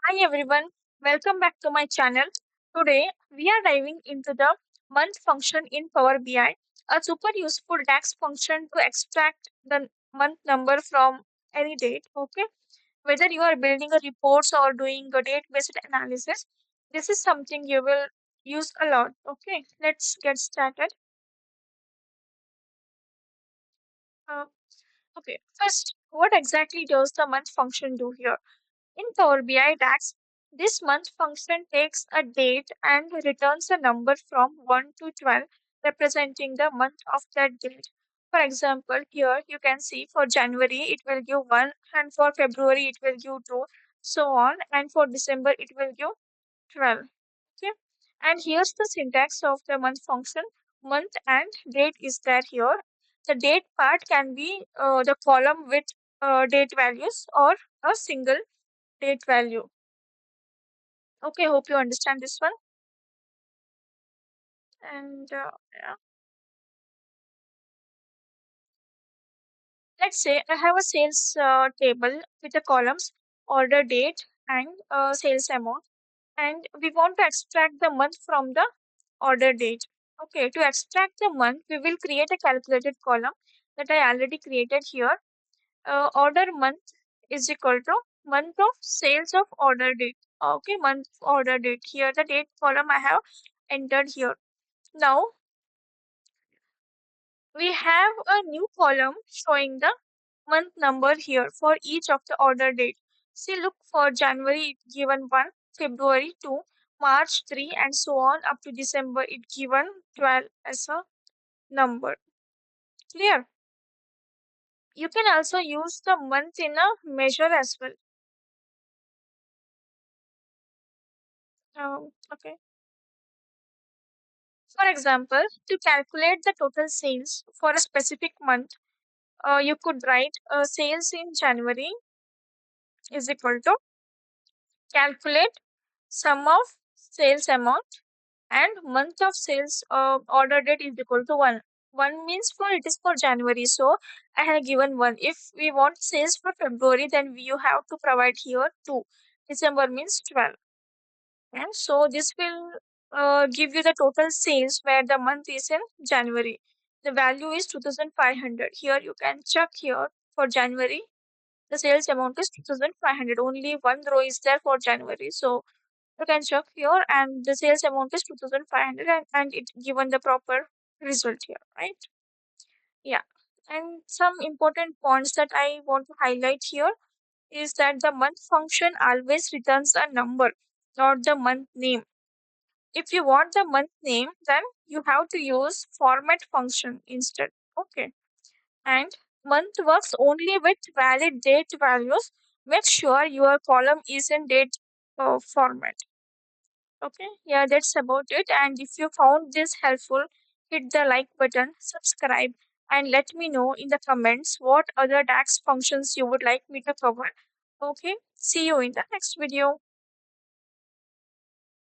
Hi everyone, welcome back to my channel. Today we are diving into the month function in Power BI, a super useful DAX function to extract the month number from any date. Okay, whether you are building a reports or doing a date-based analysis, this is something you will use a lot. Okay, let's get started. Uh, okay, first, what exactly does the month function do here? In Power BI DAX, this month function takes a date and returns a number from 1 to 12, representing the month of that date. For example, here you can see for January it will give 1, and for February it will give 2, so on, and for December it will give 12. Okay, and here's the syntax of the month function. Month and date is there here. The date part can be the column with date values or a single date value. Okay, hope you understand this one. And yeah. Let's say I have a sales table with the columns order date and sales amount, and we want to extract the month from the order date. Okay, to extract the month, we will create a calculated column that I already created here. Order month is equal to month of sales of order date. Okay, month order date. Here the date column I have entered here. Now we have a new column showing the month number here for each of the order date. See, look for January it given 1, February 2, March 3, and so on up to December it given 12 as a number. Clear? You can also use the month in a measure as well. Okay. For example, to calculate the total sales for a specific month, you could write sales in January is equal to calculate sum of sales amount and month of sales order date is equal to 1. 1 means for it is for January, so I have given 1. If we want sales for February, then you have to provide here 2. December means 12. And so this will give you the total sales where the month is in January. The value is 2500. Here you can check here for January. The sales amount is 2500. Only one row is there for January. So you can check here and the sales amount is 2500, and it given the proper result here, right? Yeah. And some important points that I want to highlight here is that the month function always returns a number, not the month name. If you want the month name, then you have to use format function instead. Okay. And month works only with valid date values. Make sure your column is in date format. Okay. Yeah, that's about it. And if you found this helpful, hit the like button, subscribe, and let me know in the comments what other DAX functions you would like me to cover. Okay. See you in the next video.